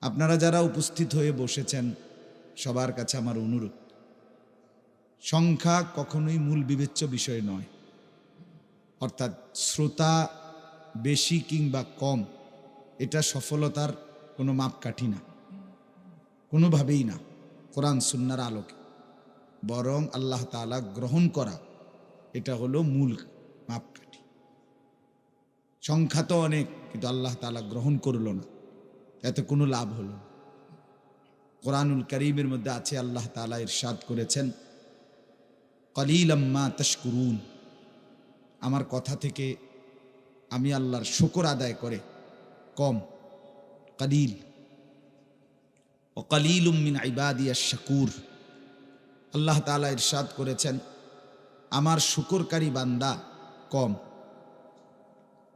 আপনারা যারা উপস্থিত হয়ে বসেছেন সবার কাছে আমার অনুরোধ, সংখ্যা কখনোই মূল বিবেচ্য বিষয় নয়। অর্থাৎ শ্রোতা বেশি কিংবা কম এটা সফলতার কোনো মাপকাঠি না, কোনোভাবেই না কোরআন সুন্নাহর আলোকে। বরং আল্লাহ তাআলা গ্রহণ করা এটা হলো মূল মাপকাঠি। সংখ্যা তো অনেক, কিন্তু আল্লাহ তাআলা গ্রহণ করলো না, এতে কোনো লাভ হলো না। কোরআনুল কারীমের মধ্যে আছে, আল্লাহ তাআলা ইরশাদ করেছেন, কলিলাম মা তাশকুরুন, আমার কথা থেকে আমি আল্লাহর শুকর আদায় করে কম, কলিল। ও কলিলুম মিন ইবাদিয়াশ শাকুর, আল্লাহ তাআলা ইরশাদ করেছেন আমার শুকরকারী বান্দা কম।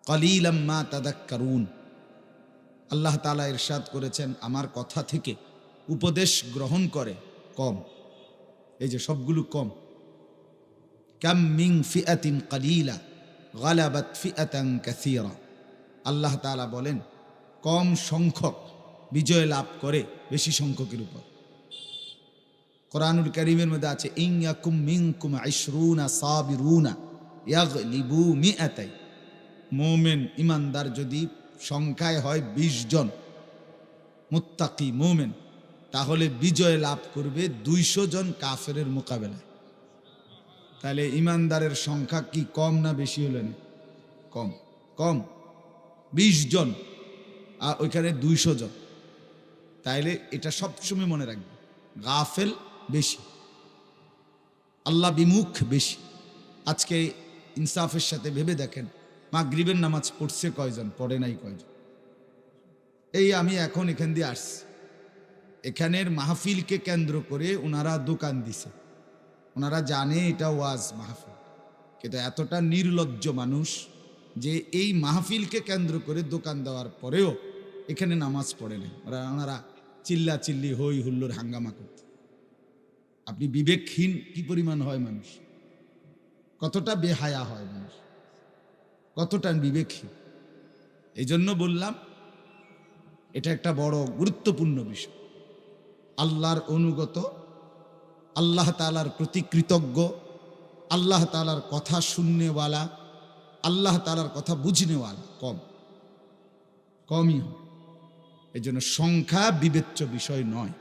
কলিলাম মা তাদাক্কারুন, আল্লাহ তাআলা ইরশাদ করেছেন আমার কথা থেকে উপদেশ গ্রহণ করে কম। এই যে সবগুলো কম। কাম মিন ফিআতিন কলিলা গালাবাত ফিআতান কাসীরা, আল্লাহ তাআলা বলেন কম সংখ্যক বিজয় লাভ করে বেশি সংখ্যকের উপর। কোরআনুল কারীমের মধ্যে আছে, ইন ইয়াকুম মিনকুম 20 সাবিরুনা ইয়াগলিবু মিআতাই, মুমিন ইমানদার যদি সংখ্যায় হয় 20 জন মুত্তাকি মুমিন, তাহলে বিজয় লাভ করবে 200 জন কাফেরের মোকাবেলায়। তাহলে ইমানদারের সংখ্যা কি কম না বেশি হলেন? কম। কম 20 জন আর ওইখানে 200 জন। তাইলে এটা সবসময় মনে রাখবে, গাফেল বেশি, আল্লাহ বিমুখ বেশি। আজকে ইনসাফের সাথে ভেবে দেখেন, মাগরিবের নামাজ পড়ছে কয়জন, পড়ে নাই কয়জন? এই আমি এখন এখান দিয়ে আসছি, এখানের মাহফিলকে কেন্দ্র করে ওনারা দোকান দিছে, ওনারা জানে এটা ওয়াজ মাহফিল, কিন্তু এতটা নির্লজ্জ মানুষ যে এই মাহফিলকে কেন্দ্র করে দোকান দেওয়ার পরেও এখানে নামাজ পড়ে নাই। ওনারা চিল্লা চিল্লি হই হুল্লোড় হাঙ্গামা করতে। আপনি বিবেকহীন কি পরিমাণ হয় মানুষ, কতটা বেহায়া হয় মানুষ, কতটা বিবেকহীন। এই জন্য বললাম এটা একটা বড় গুরুত্বপূর্ণ বিষয়। আল্লাহর অনুগত, আল্লাহ তাআলার প্রতি কৃতজ্ঞ, আল্লাহ তাআলার কথা শুননেওয়ালা, আল্লাহ তাআলার কথা বুঝনেওয়ালা কমই হয়। এই জন্য সংখ্যা বিবেচ্য বিষয় নয়।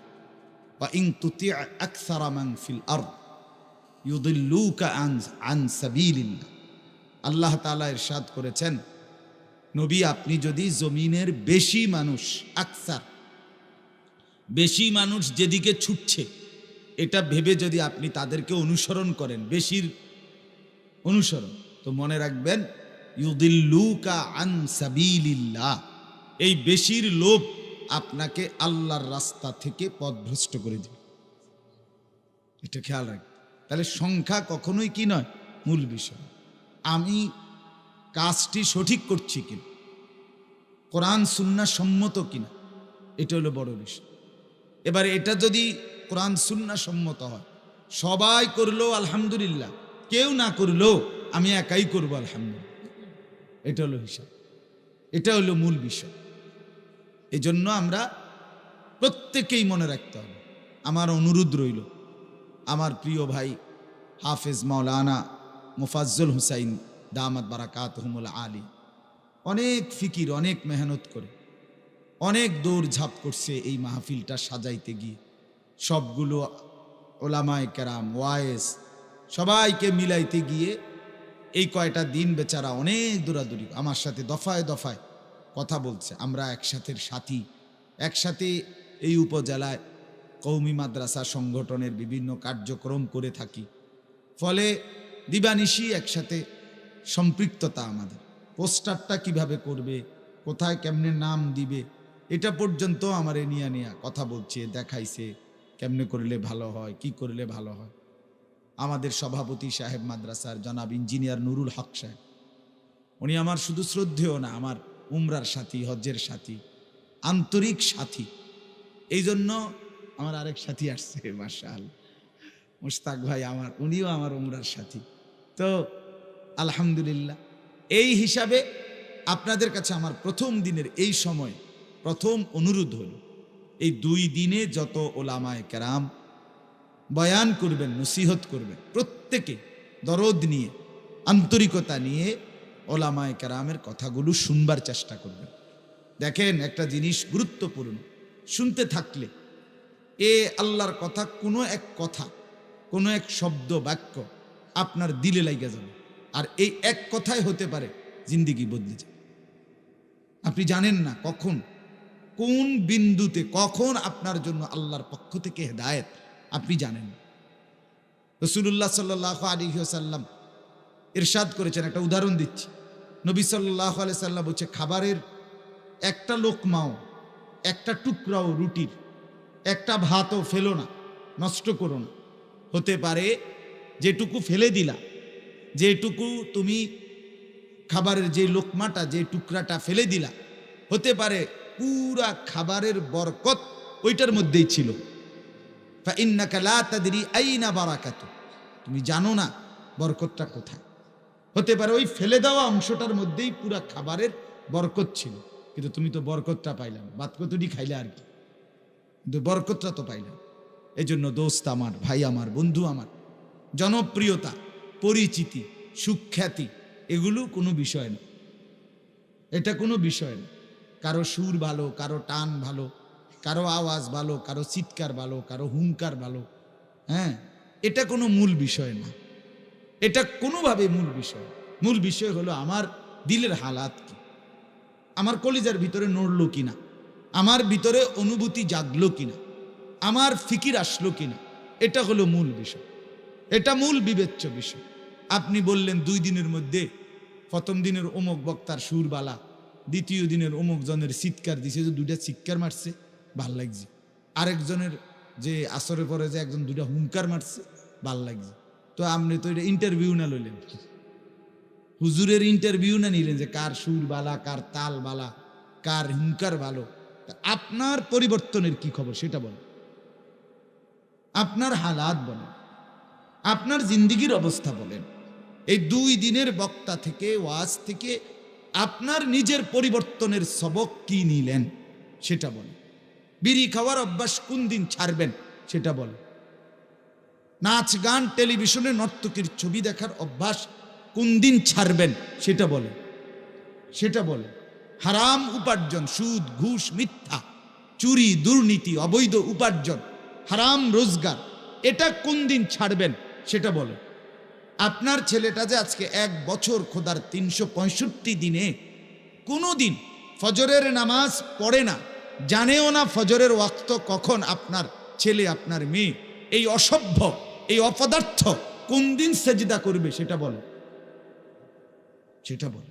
বা ইন তুতি আকসারা মান ফিল আরদ ইউদিল্লুকা আন সাবিলিল্লাহ, আল্লাহ তাআলা ইরশাদ করেছেন, নবী আপনি যদি জমিনের বেশি মানুষ, আকসার বেশি মানুষ যেদিকে ছুটছে এটা ভেবে যদি আপনি তাদেরকে অনুসরণ করেন, বেশির অনুসরণ, তো মনে রাখবেন ইউদিল্লুকা আন সাবিলিল্লাহ, এই বেশির লোভ আপনাকে আল্লাহর রাস্তা থেকে পথভ্রষ্ট করে দিবে। এটা খেয়াল রাখবেন। তাহলে সংখ্যা কখনোই কি নয় মূল বিষয়। আমি কাজটি সঠিক করছি কিনা, কোরআন সুন্নাহ সম্মত কিনা, এটা হলো বড় বিষয়। এবার এটা যদি কোরআন সুন্নাহ সম্মত হয়, সবাই করলো আলহামদুলিল্লাহ, কেউ না করলো আমি একাই করবো আলহামদুলিল্লাহ, এটা হলো হিসাব, এটা হলো মূল বিষয়। এই জন্য আমরা প্রত্যেকেই মনে রাখতে হবে। আমার অনুরোধ রইল, আমার প্রিয় ভাই হাফেজ মাওলানা মুফাজ্জল হুসাইন দামাত বারাকাতুহুমুল আলী অনেক ফিকির, অনেক মেহনত করে, অনেক দৌড় ঝাঁপ করছে এই মাহফিলটা সাজাইতে গিয়ে। সবগুলো ওলামায়ে কেরাম, ওয়াইজ সবাইকে মিলাইতে গিয়ে এই কয়টা দিন বেচারা অনেক দৌড়াদৌড়ি, আমার সাথে দফায় দফায় কথা বলছে। আমরা একসাথে এই উপজেলায় কওমি মাদ্রাসা সংগঠনের বিভিন্ন কার্যক্রম করে থাকি, ফলে দিবানিশি একসাথে সম্পৃক্ততা। আমাদের পোস্টারটা কিভাবে করবে, কোথায় কেমনে নাম দিবে, এটা পর্যন্ত আমারে নিয়া কথা বলছে, দেখাইছে কেমনে করলে ভালো হয়, কি করলে ভালো হয়। আমাদের সভাপতি সাহেব মাদ্রাসার জনাব ইঞ্জিনিয়ার নুরুল হক সাহেব, উনি আমার শুধু শ্রদ্ধেয় না, আমার উমরার সাথী, হজ্জের সাথী, আন্তরিক সাথী। এই জন্য আমার আরেক সাথী আসছে মাশাআল্লাহ, মুশতাক ভাই আমার, উনিও আমার উমরার সাথী। তো আলহামদুলিল্লাহ, এই হিসাবে আপনাদের কাছে আমার প্রথম দিনের এই সময় প্রথম অনুরোধ হল, এই 2 দিনে যত ওলামায়ে কেরাম বয়ান করবেন, নসিহত করবেন, প্রত্যেকে দরদ নিয়ে, আন্তরিকতা নিয়ে ওলামায়ে কেরামের কথাগুলো শুনবার চেষ্টা করবেন। দেখেন একটা জিনিস গুরুত্বপূর্ণ, শুনতে থাকলে আল্লাহর কথা, কোনো এক কথা, কোনো এক শব্দ বাক্য আপনার দিলে লাগা যাবে, আর এই এক কথাই হতে পারে জিন্দেগি বদলে যাবে। আপনি জানেন না কখন, কোন বিন্দুতে, কখন আপনার জন্য আল্লাহর পক্ষ থেকে হেদায়েত আপনি জানেন না। রাসূলুল্লাহ সাল্লাল্লাহু আলাইহি ওয়াসাল্লাম ইরশাদ করেছেন, একটা উদাহরণ দিচ্ছি। নবী সাল্লাল্লাহু আলাইহি সাল্লাম বলছে, খাবারের একটা লোকমাও, একটা টুকরাও রুটির, একটা ভাতও ফেলো না, নষ্ট করো না। হতে পারে যেটুকু ফেলে দিলা, যেটুকু তুমি খাবারের যে লোকমাটা, যে টুকরাটা ফেলে দিলা, হতে পারে পুরা খাবারের বরকত ওইটার মধ্যেই ছিল। ফাইন্নাকা লা তাদরি আইনা বারাকাতু, তুমি জানো না বরকতটা কোথায়। হতে পারে ওই ফেলে দেওয়া অংশটার মধ্যেই পুরা খাবারের বরকত ছিল, কিন্তু তুমি তো বরকতটা পাইলাম, ভাত কতটি খাইলে আর কি, কিন্তু বরকতটা তো পাইলাম। এই জন্য দোস্ত আমার, ভাই আমার, বন্ধু আমার, জনপ্রিয়তা, পরিচিতি, সুখ্যাতি এগুলো কোনো বিষয় না। এটা কোনো বিষয় না। কারো সুর ভালো, কারো টান ভালো, কারো আওয়াজ ভালো, কারো চিৎকার ভালো, কারো হুঙ্কার ভালো, হ্যাঁ, এটা কোনো মূল বিষয় না। এটা কোনোভাবে মূল বিষয়। মূল বিষয় হলো আমার দিলের হালাত কি, আমার কলিজার ভিতরে নড়লো কিনা, আমার ভিতরে অনুভূতি জাগলো কিনা, আমার ফিকির আসলো কিনা, এটা হলো মূল বিষয়। এটা মূল বিবেচ্য বিষয়। আপনি বললেন 2 দিনের মধ্যে প্রথম দিনের অমুক বক্তার সুরবালা, দ্বিতীয় দিনের অমুক জনের চিৎকার দিছে, যে 2টা চিৎকার মারছে, ভাল লাগছে। আরেকজনের যে আসরে পরে যে একজন 2টা হুঙ্কার মারছে, ভাল লাগছে। তো আপনি তো এটা ইন্টারভিউ না লইলেন, হুজুরের ইন্টারভিউ না নিলেন যে কার সুর বালা, কার তাল বালা, কার হুঙ্কার ভালো। আপনার পরিবর্তনের কি খবর সেটা বলেন, আপনার হালাত বলেন, আপনার জিন্দিগির অবস্থা বলেন। এই 2 দিনের বক্তা থেকে, ওয়াজ থেকে আপনার নিজের পরিবর্তনের সবক কি নিলেন সেটা বলেন। বিড়ি খাওয়ার অভ্যাস কোন দিন ছাড়বেন সেটা বলেন। নাচ গান, টেলিভিশনে নর্তকীর ছবি দেখার অভ্যাস কোন দিন ছাড়বেন সেটা বলেন, সেটা বলেন। হারাম উপার্জন, সুদ, ঘুষ, মিথ্যা, চুরি, দুর্নীতি, অবৈধ উপার্জন, হারাম রোজগার, এটা কোন দিন ছাড়বেন সেটা বলেন। আপনার ছেলেটা যে আজকে 1 বছর খোদার 365 দিনে কোনো দিন ফজরের নামাজ পড়ে না, জানেও না ফজরের ওয়াক্ত কখন, আপনার ছেলে, আপনার মেয়ে, এই অসভ্য, এই অপদার্থ কোন দিন সেজদা করবে সেটা বলে, সেটা বলে।